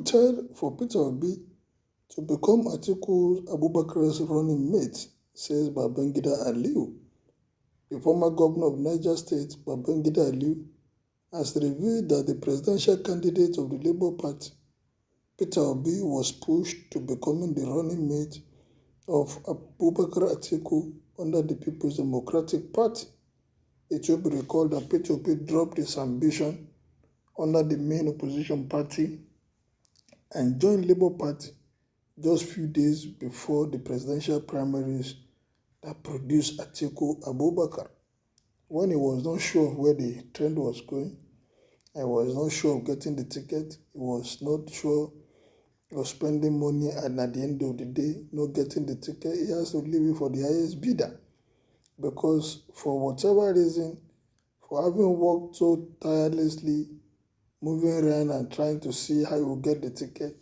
rooted for Peter Obi to become Atiku Abubakar's running mate, says Babangida Aliyu. The former governor of Niger State, Babangida Aliyu, has revealed that the presidential candidate of the Labour Party, Peter Obi, was pushed to becoming the running mate of Abubakar Atiku under the People's Democratic Party. It will be recalled that Peter Obi dropped his ambition under the main opposition party and joined Labour Party just few days before the presidential primaries that produced Atiku Abubakar. When he was not sure of where the trend was going, he was not sure of getting the ticket, he was not sure of spending money, and at the end of the day, not getting the ticket, he has to leave it for the highest bidder. Because for whatever reason, for having worked so tirelessly, moving around and trying to see how he will get the ticket,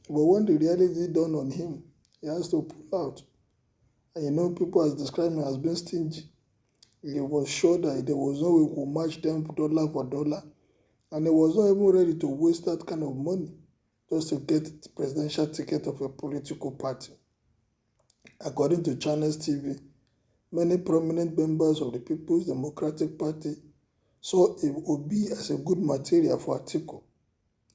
but when the reality dawned on him, he has to pull out. And people has described him as being stingy. He was sure that there was no way he could match them dollar for dollar, and he was not even ready to waste that kind of money just to get the presidential ticket of a political party. According to Channels TV, many prominent members of the People's Democratic Party saw Obi as a good material for Atiku.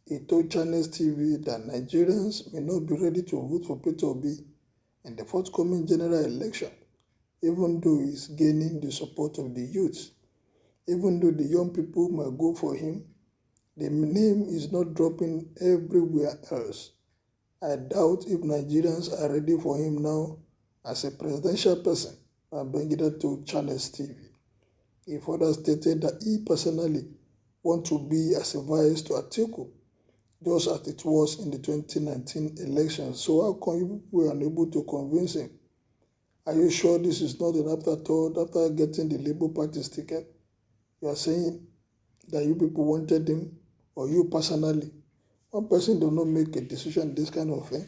He told Channels TV that Nigerians may not be ready to vote for Peter Obi in the forthcoming general election, even though he is gaining the support of the youth. Even though the young people might go for him, the name is not dropping everywhere else. I doubt if Nigerians are ready for him now as a presidential person, Babangida told Channels TV. He further stated that he personally wants to be as a vice to Atiku, just as it was in the 2019 election. So how come you people were unable to convince him? Are you sure this is not an afterthought after getting the Labour Party's ticket? You are saying that you people wanted him, or you personally? One person does not make a decision this kind of thing.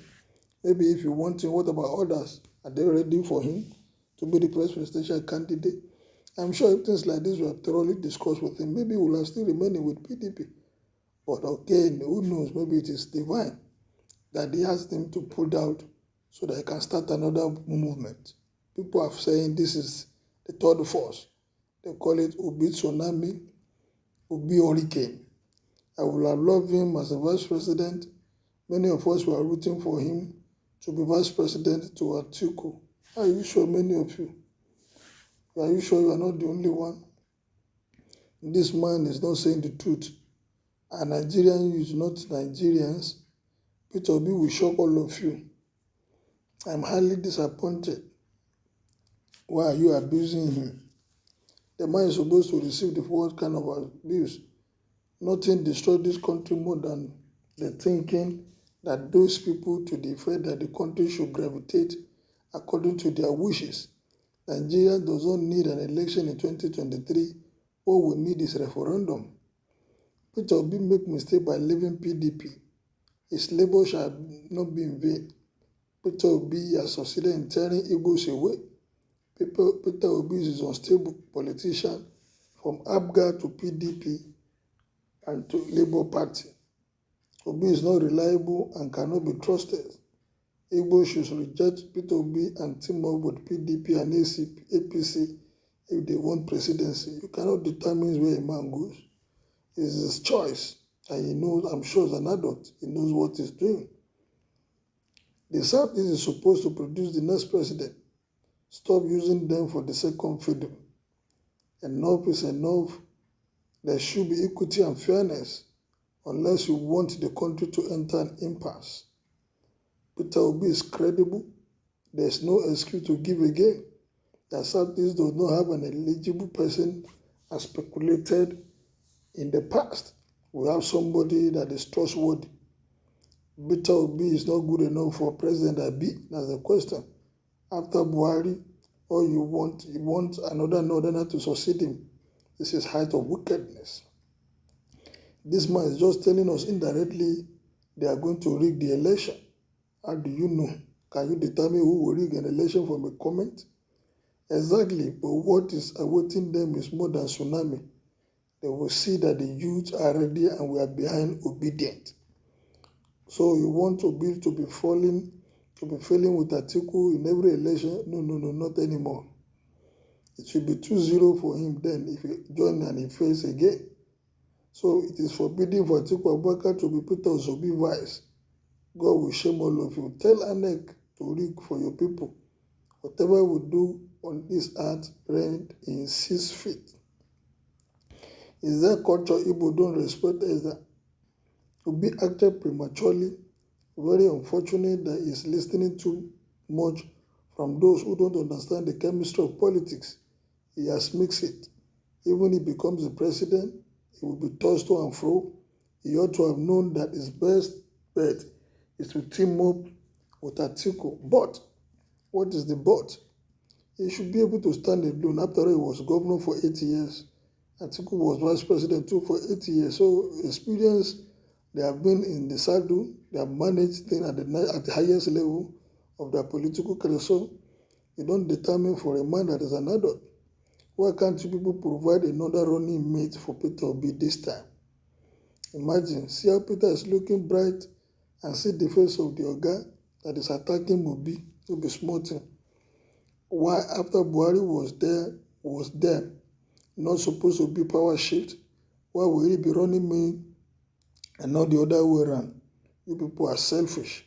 Maybe if you want him, what about others? Are they ready for him to be the presidential candidate? I'm sure if things like this were thoroughly discussed with him, maybe he will have still remaining with PDP. But again, who knows, maybe it is divine that he asked him to pull out so that he can start another movement. People are saying this is the third force. They call it Obi'S tsunami, Obi hurricane. I would have loved him as a vice president. Many of us were rooting for him to be vice president to Atiku. Are you sure, many of you? Are you sure you are not the only one? This man is not saying the truth. And Nigerian youth, not Nigerians, Peter Obi will shock all of you. I'm highly disappointed. Why are you abusing him? The man is supposed to receive the what kind of abuse? Nothing destroyed this country more than the thinking that those people to the effect that the country should gravitate according to their wishes. Nigeria does not need an election in 2023. What we need is referendum. Peter Obi make mistake by leaving PDP. His labor shall not be in vain. Peter Obi has succeeded in tearing Igbos away. Peter Obi is an unstable politician from ABGA to PDP and to Labour Party. Obi is not reliable and cannot be trusted. Igbo should reject Peter Obi and team up with PDP and APC if they want presidency. You cannot determine where a man goes. It's his choice. And he knows, I'm sure as an adult, he knows what he's doing. The Southeast is supposed to produce the next president. Stop using them for the second fiddle. Enough is enough. There should be equity and fairness unless you want the country to enter an impasse. Peter Obi is credible. There's no excuse to give again. The Southeast does not have an eligible person as speculated in the past. We have somebody that is trustworthy. Peter Obi is not good enough for President Abi. That's the question. After Buhari, all you want another northerner to succeed him. This is height of wickedness. This man is just telling us indirectly they are going to rig the election. How do you know? Can you determine who will rig an election from a comment? Exactly, but what is awaiting them is more than tsunami. They will see that the youth are ready and we are behind obedient. So you want Obi to be failing with Atiku in every election? No, not anymore. It should be 2-0 for him then if he join and he fails again. So it is forbidden for Atiku Abubakar to be put as Obi vice. God will shame all of you. Tell Anek to rig for your people. Whatever we do on this earth rent in 6 feet. Is there culture Igbo don't respect Ezra? Obi acted prematurely. Very unfortunate that he is listening too much from those who don't understand the chemistry of politics. He has mixed it. Even if he becomes the president, he will be tossed to and fro. He ought to have known that his best bet is to team up with Atiku. But, what is the but? He should be able to stand alone. After all, he was governor for 8 years. Atiku was vice president too for 8 years. So, experience, they have been in the saddle. They have managed things at the highest level of their political career. So, you don't determine for a man that is an adult. Why can't you people provide another running mate for Peter Obi this time? Imagine, see how Peter is looking bright and see the face of the Oga that is attacking Obi to be small thing. Why after Buhari was there, not supposed to be power shift? Why will he be running me and not the other way around? You people are selfish.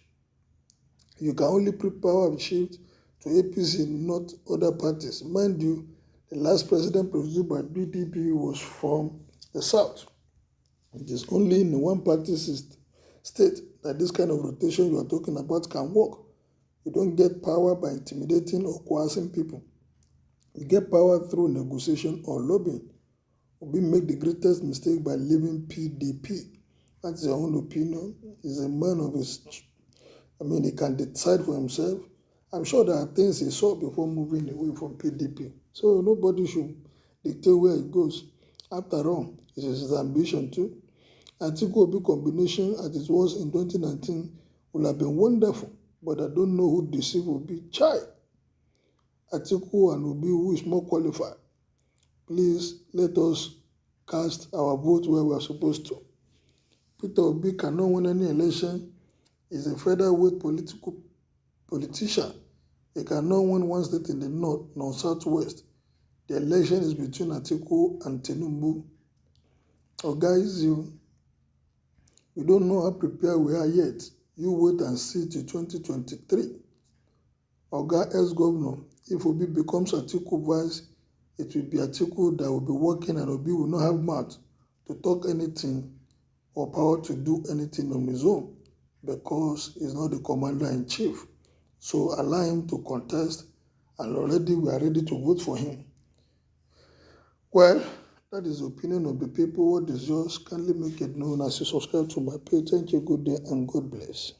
You can only put power shift to APC, not other parties. Mind you, the last president produced by PDP was from the south. It is only in the one-party state that this kind of rotation you are talking about can work. You don't get power by intimidating or coercing people. You get power through negotiation or lobbying. Obi make the greatest mistake by leaving PDP. That's your own opinion. He's a man of his... he can decide for himself. I'm sure there are things he saw before moving away from PDP. So nobody should dictate where he goes. After all, it is his ambition too. Atiku Obi combination as it was in 2019 would have been wonderful, but I don't know who deceived Obi. Chai! Atiku and Obi, who is more qualified? Please let us cast our vote where we are supposed to. Peter Obi cannot win any election. He's a featherweight politician. He cannot win one state in the north nor southwest. The election is between Atiku and Tinubu. Oh guys, you don't know how prepared we are yet. You wait and see till 2023. Oga ex-governor, if Obi becomes Atiku vice, it will be Atiku that will be working and Obi will not have mouth to talk anything or power to do anything on his own because he's not the commander-in-chief. So allow him to contest, and already we are ready to vote for him. Well, that is the opinion of the people. What is yours? Kindly make it known as you subscribe to my page. Thank you, good day, and God bless.